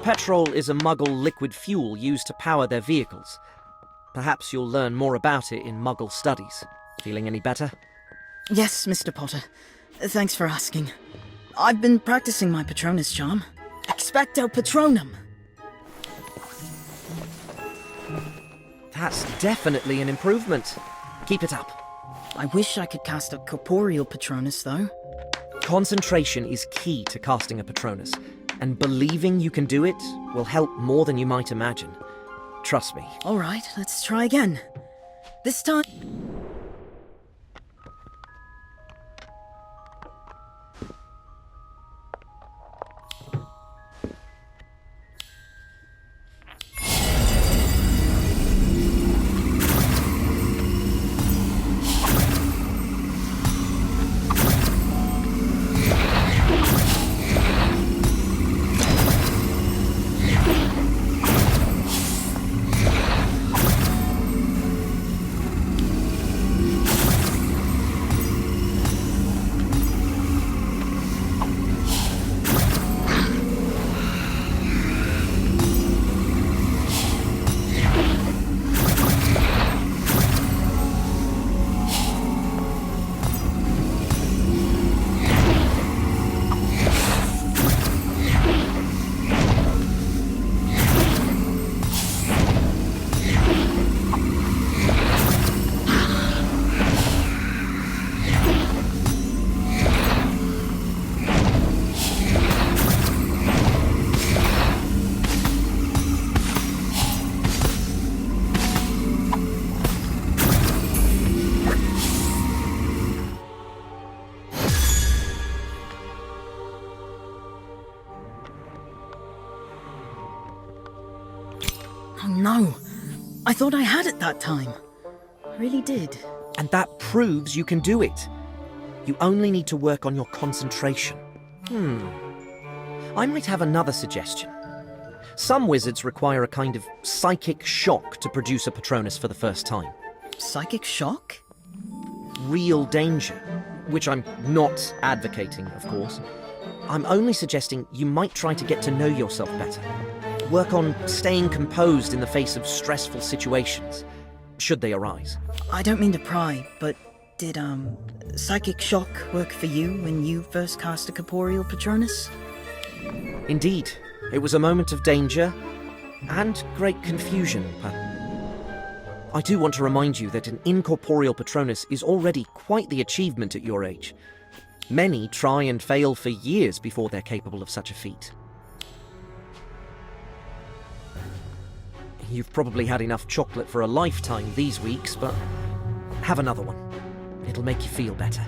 Petrol is a Muggle liquid fuel used to power their vehicles. Perhaps you'll learn more about it in Muggle studies. Feeling any better? Yes, Mr. Potter. Thanks for asking. I've been practicing my Patronus charm. Expecto Patronum! That's definitely an improvement. Keep it up. I wish I could cast a corporeal Patronus, though. Concentration is key to casting a Patronus, and believing you can do it will help more than you might imagine. Trust me. Alright, let's try again. This time... Oh no! I thought I had it that time. I really did. And that proves you can do it. You only need to work on your concentration. I might have another suggestion. Some wizards require a kind of psychic shock to produce a Patronus for the first time. Psychic shock? Real danger, which I'm not advocating, of course. I'm only suggesting you might try to get to know yourself better. Work on staying composed in the face of stressful situations, should they arise. I don't mean to pry, but did, psychic shock work for you when you first cast a corporeal Patronus? Indeed, it was a moment of danger and great confusion, but I do want to remind you that an incorporeal Patronus is already quite the achievement at your age. Many try and fail for years before they're capable of such a feat. You've probably had enough chocolate for a lifetime these weeks, but have another one. It'll make you feel better.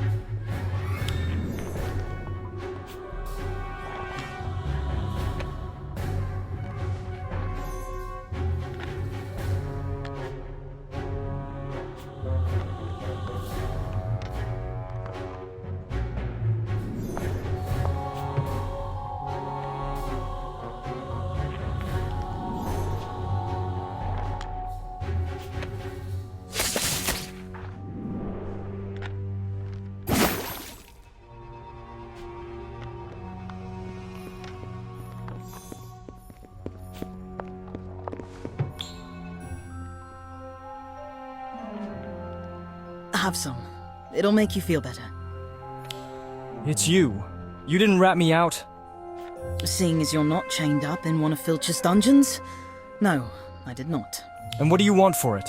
Have some. It'll make you feel better. It's you. You didn't rat me out. Seeing as you're not chained up in one of Filch's dungeons? No, I did not. And what do you want for it?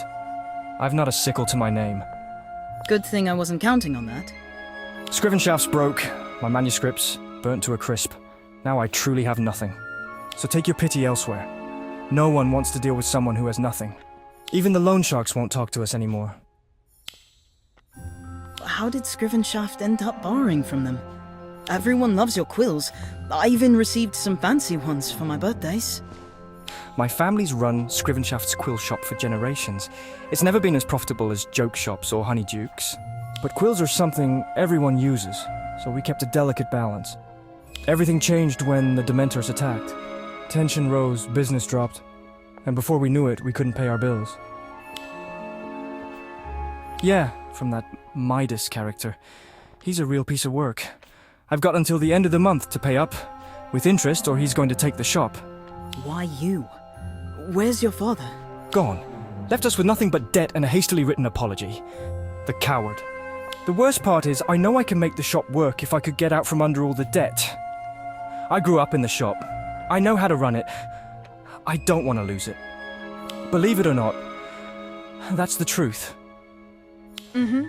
I've not a sickle to my name. Good thing I wasn't counting on that. Scriven shafts broke, my manuscripts burnt to a crisp. Now I truly have nothing. So take your pity elsewhere. No one wants to deal with someone who has nothing. Even the loan sharks won't talk to us anymore. How did Scrivenshaft end up borrowing from them? Everyone loves your quills. I even received some fancy ones for my birthdays. My family's run Scrivenshaft's quill shop for generations. It's never been as profitable as joke shops or honeydukes. But quills are something everyone uses, so we kept a delicate balance. Everything changed when the Dementors attacked. Tension rose, business dropped, and before we knew it, we couldn't pay our bills. Yeah, from that Midas character. He's a real piece of work. I've got until the end of the month to pay up, with interest or he's going to take the shop. Why you? Where's your father? Gone. Left us with nothing but debt and a hastily written apology. The coward. The worst part is, I know I can make the shop work if I could get out from under all the debt. I grew up in the shop. I know how to run it. I don't want to lose it. Believe it or not, that's the truth. Mm-hmm.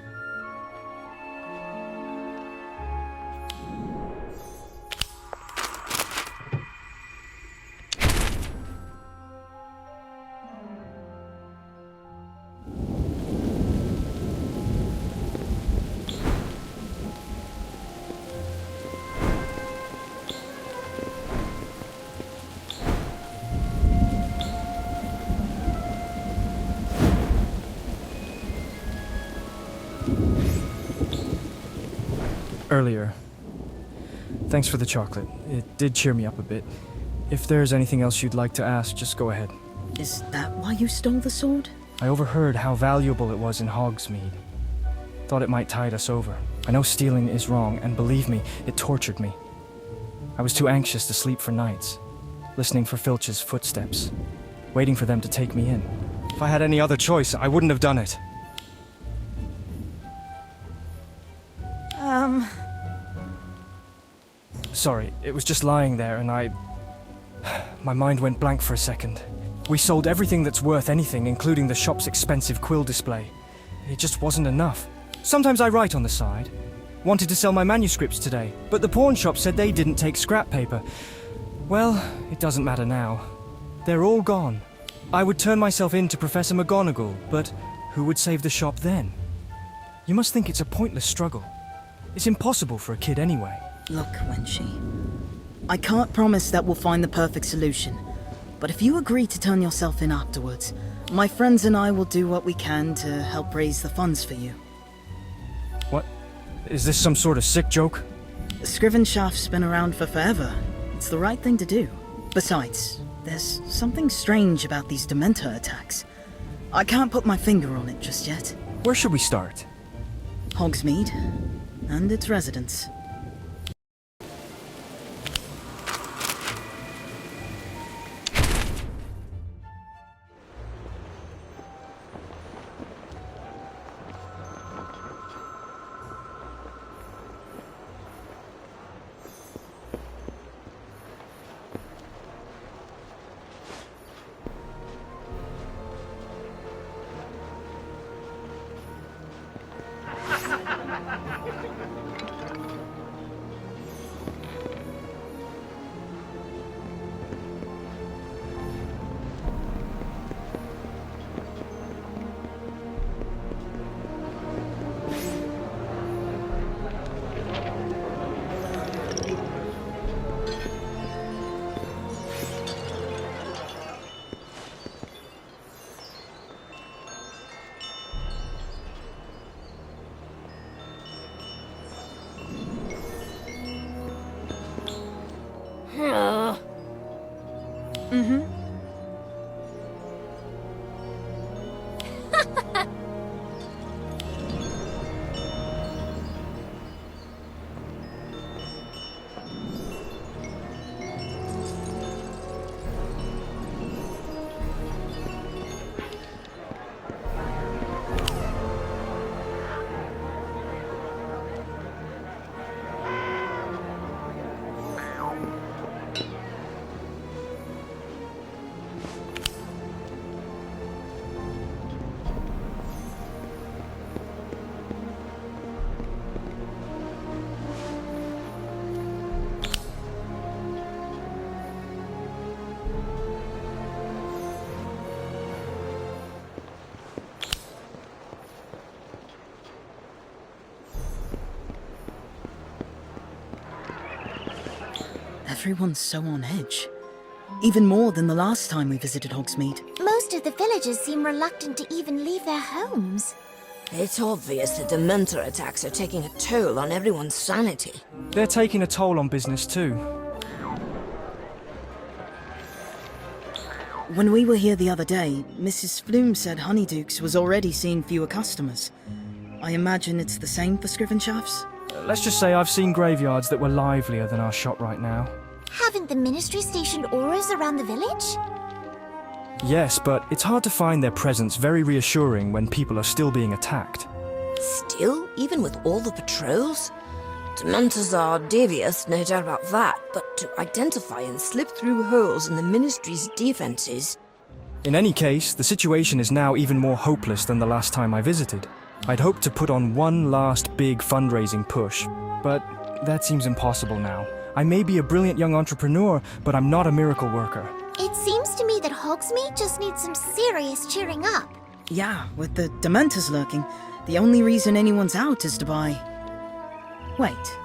Earlier. Thanks for the chocolate. It did cheer me up a bit. If there's anything else you'd like to ask, just go ahead. Is that why you stole the sword? I overheard how valuable it was in Hogsmeade. Thought it might tide us over. I know stealing is wrong, and believe me, it tortured me. I was too anxious to sleep for nights, listening for Filch's footsteps, waiting for them to take me in. If I had any other choice, I wouldn't have done it. Sorry, it was just lying there and my mind went blank for a second. We sold everything that's worth anything, including the shop's expensive quill display. It just wasn't enough. Sometimes I write on the side. Wanted to sell my manuscripts today, but the pawn shop said they didn't take scrap paper. Well, it doesn't matter now. They're all gone. I would turn myself in to Professor McGonagall, but who would save the shop then? You must think it's a pointless struggle. It's impossible for a kid anyway. Look, Wenshi. I can't promise that we'll find the perfect solution. But if you agree to turn yourself in afterwards, my friends and I will do what we can to help raise the funds for you. What? Is this some sort of sick joke? Scrivenshaft's been around for forever. It's the right thing to do. Besides, there's something strange about these Dementor attacks. I can't put my finger on it just yet. Where should we start? Hogsmeade and its residents. Mm-hmm. Everyone's so on edge. Even more than the last time we visited Hogsmeade. Most of the villagers seem reluctant to even leave their homes. It's obvious the Dementor attacks are taking a toll on everyone's sanity. They're taking a toll on business too. When we were here the other day, Mrs. Flume said Honeydukes was already seeing fewer customers. I imagine it's the same for Scrivenshafts? Let's just say I've seen graveyards that were livelier than our shop right now. Haven't the Ministry stationed auras around the village? Yes, but it's hard to find their presence very reassuring when people are still being attacked. Still, even with all the patrols? Dementors are devious, no doubt about that, but to identify and slip through holes in the Ministry's defenses... In any case, the situation is now even more hopeless than the last time I visited. I'd hoped to put on one last big fundraising push, but that seems impossible now. I may be a brilliant young entrepreneur, but I'm not a miracle worker. It seems to me that Hogsmeade just needs some serious cheering up. Yeah, with the Dementors lurking, the only reason anyone's out is to buy... Wait,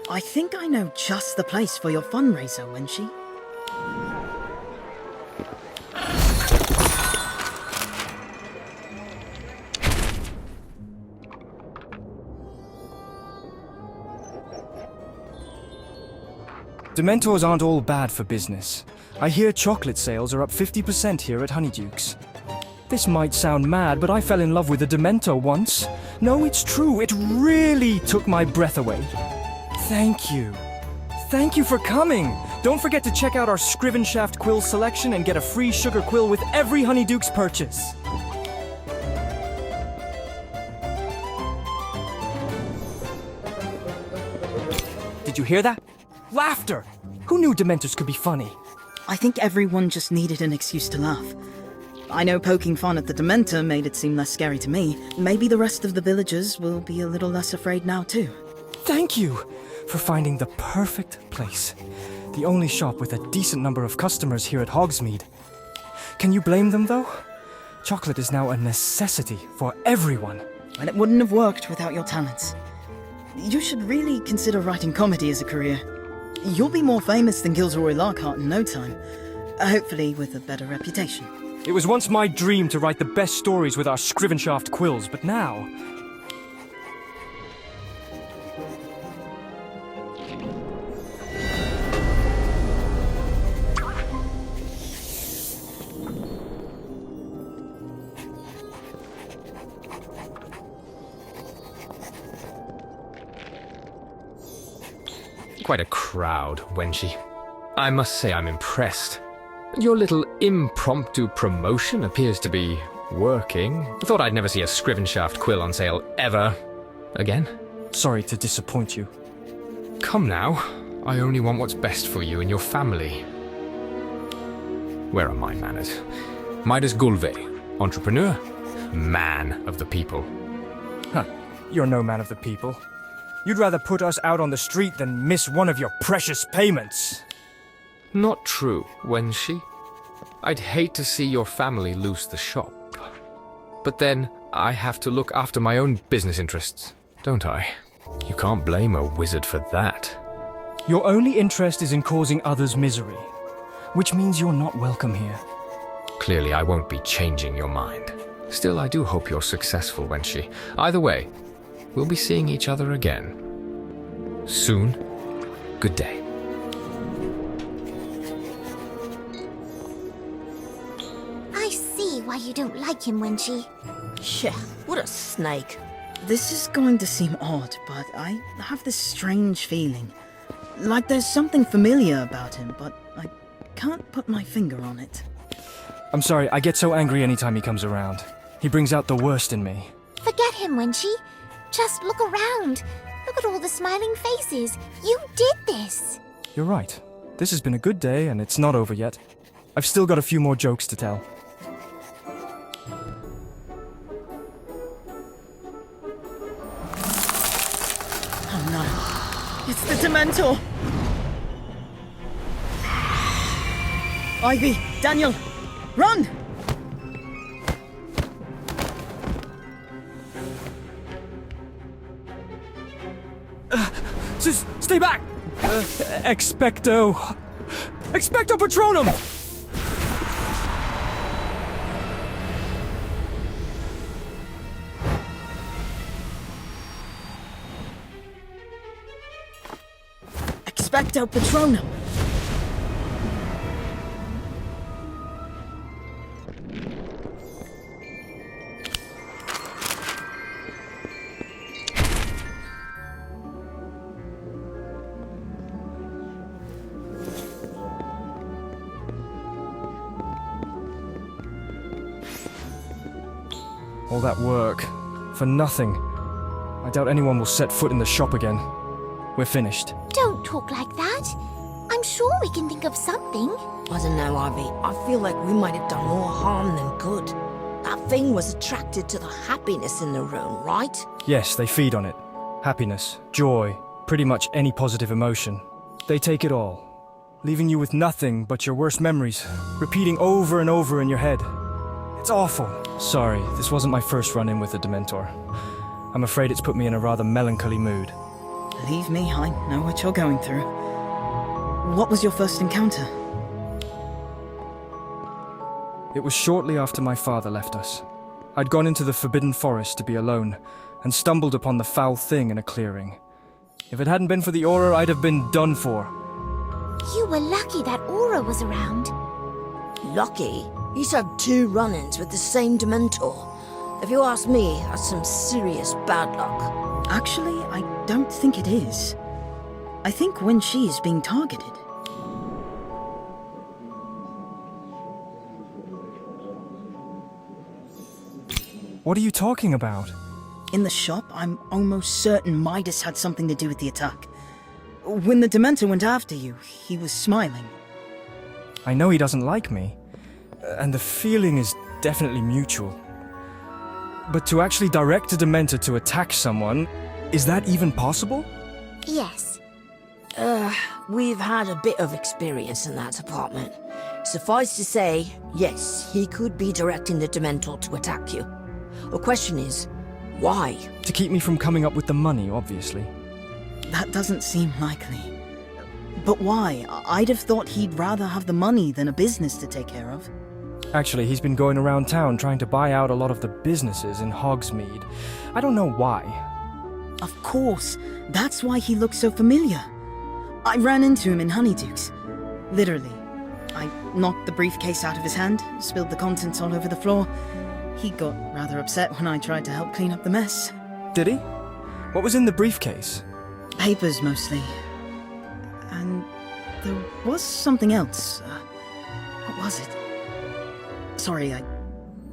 I think I know just the place for your fundraiser, Wenshi. Dementors aren't all bad for business. I hear chocolate sales are up 50% here at Honeydukes. This might sound mad, but I fell in love with a Dementor once. No, it's true. It really took my breath away. Thank you. Thank you for coming. Don't forget to check out our Scrivenshaft quill selection and get a free sugar quill with every Honeydukes purchase. Did you hear that? Laughter! Who knew Dementors could be funny? I think everyone just needed an excuse to laugh. I know poking fun at the Dementor made it seem less scary to me. Maybe the rest of the villagers will be a little less afraid now too. Thank you for finding the perfect place. The only shop with a decent number of customers here at Hogsmeade. Can you blame them though? Chocolate is now a necessity for everyone. And it wouldn't have worked without your talents. You should really consider writing comedy as a career. You'll be more famous than Gilderoy Lockhart in no time. Hopefully with a better reputation. It was once my dream to write the best stories with our Scrivenshaft quills, but now... Quite a crowd, Wenshi. I must say I'm impressed. Your little impromptu promotion appears to be working. Thought I'd never see a Scrivenshaft quill on sale ever again. Sorry to disappoint you. Come now, I only want what's best for you and your family. Where are my manners? Midas Gulve, entrepreneur, man of the people. Huh, you're no man of the people. You'd rather put us out on the street than miss one of your precious payments. Not true, Wenshi. I'd hate to see your family lose the shop. But then, I have to look after my own business interests, don't I? You can't blame a wizard for that. Your only interest is in causing others misery, which means you're not welcome here. Clearly, I won't be changing your mind. Still, I do hope you're successful, Wenshi. Either way, we'll be seeing each other again. Soon. Good day. I see why you don't like him, Wenshi. Yeah, what a snake. This is going to seem odd, but I have this strange feeling. Like there's something familiar about him, but I can't put my finger on it. I'm sorry, I get so angry anytime he comes around. He brings out the worst in me. Forget him, Wenshi. Just look around. Look at all the smiling faces. You did this. You're right. This has been a good day, and it's not over yet. I've still got a few more jokes to tell. Oh no. It's the Dementor! Ivy! Daniel! Run! Just stay back! Expecto... Expecto Patronum! Expecto Patronum! All that work. For nothing. I doubt anyone will set foot in the shop again. We're finished. Don't talk like that. I'm sure we can think of something. I don't know, Ivy. I feel like we might have done more harm than good. That thing was attracted to the happiness in the room, right? Yes, they feed on it. Happiness, joy, pretty much any positive emotion. They take it all, leaving you with nothing but your worst memories, repeating over and over in your head. It's awful. Sorry, this wasn't my first run-in with a Dementor. I'm afraid it's put me in a rather melancholy mood. Believe me, I know what you're going through. What was your first encounter? It was shortly after my father left us. I'd gone into the Forbidden Forest to be alone, and stumbled upon the foul thing in a clearing. If it hadn't been for the aura, I'd have been done for. You were lucky that Aura was around. Lucky? He's had 2 run-ins with the same Dementor. If you ask me, that's some serious bad luck. Actually, I don't think it is. I think Wen Shi is being targeted. What are you talking about? In the shop, I'm almost certain Midas had something to do with the attack. When the Dementor went after you, he was smiling. I know he doesn't like me, and the feeling is definitely mutual. But to actually direct a Dementor to attack someone, is that even possible? Yes. We've had a bit of experience in that department. Suffice to say, yes, he could be directing the Dementor to attack you. The question is, why? To keep me from coming up with the money, obviously. That doesn't seem likely. But why? I'd have thought he'd rather have the money than a business to take care of. Actually, he's been going around town trying to buy out a lot of the businesses in Hogsmeade. I don't know why. Of course. That's why he looks so familiar. I ran into him in Honeydukes. Literally. I knocked the briefcase out of his hand, spilled the contents all over the floor. He got rather upset when I tried to help clean up the mess. Did he? What was in the briefcase? Papers, mostly. And there was something else. What was it? Sorry, I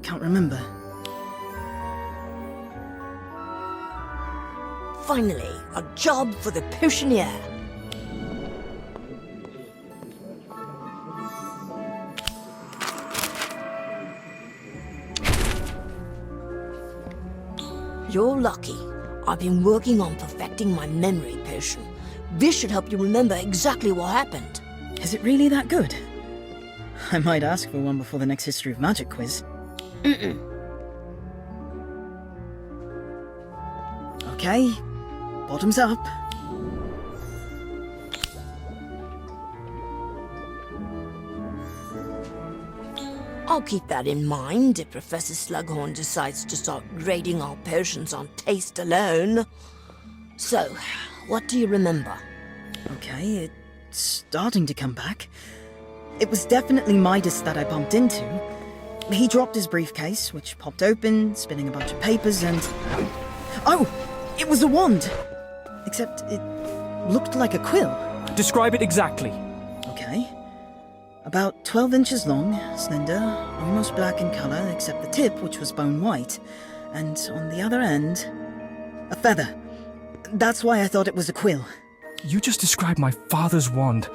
can't remember. Finally, a job for the potioneer. You're lucky. I've been working on perfecting my memory potion. This should help you remember exactly what happened. Is it really that good? I might ask for one before the next History of Magic quiz. Okay, bottoms up. I'll keep that in mind if Professor Slughorn decides to start grading our potions on taste alone. So, what do you remember? Okay, it's starting to come back. It was definitely Midas that I bumped into. He dropped his briefcase, which popped open, spilling a bunch of papers, and... Oh! It was a wand! Except it looked like a quill. Describe it exactly. Okay. About 12 inches long, slender, almost black in color, except the tip, which was bone white. And on the other end, a feather. That's why I thought it was a quill. You just described my father's wand.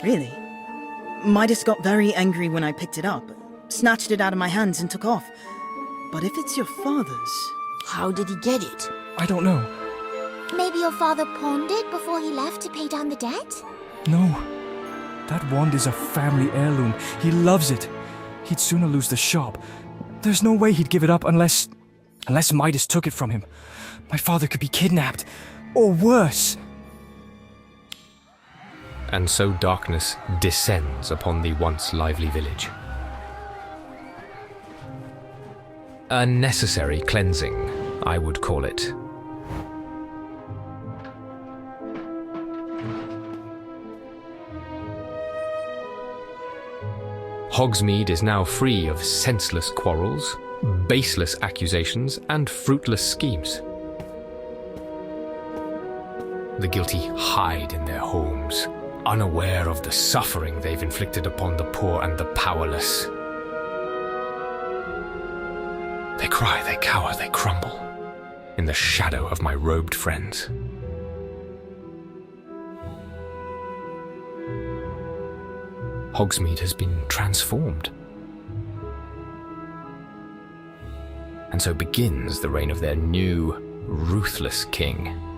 Really? Midas got very angry when I picked it up, snatched it out of my hands and took off. But if it's your father's... How did he get it? I don't know. Maybe your father pawned it before he left to pay down the debt? No. That wand is a family heirloom. He loves it. He'd sooner lose the shop. There's no way he'd give it up unless Midas took it from him. My father could be kidnapped. Or worse. And so darkness descends upon the once lively village. A necessary cleansing, I would call it. Hogsmeade is now free of senseless quarrels, baseless accusations, and fruitless schemes. The guilty hide in their homes, unaware of the suffering they've inflicted upon the poor and the powerless. They're cry, they cower, they crumble, in the shadow of my robed friends. Hogsmeade has been transformed. And so begins the reign of their new, ruthless king.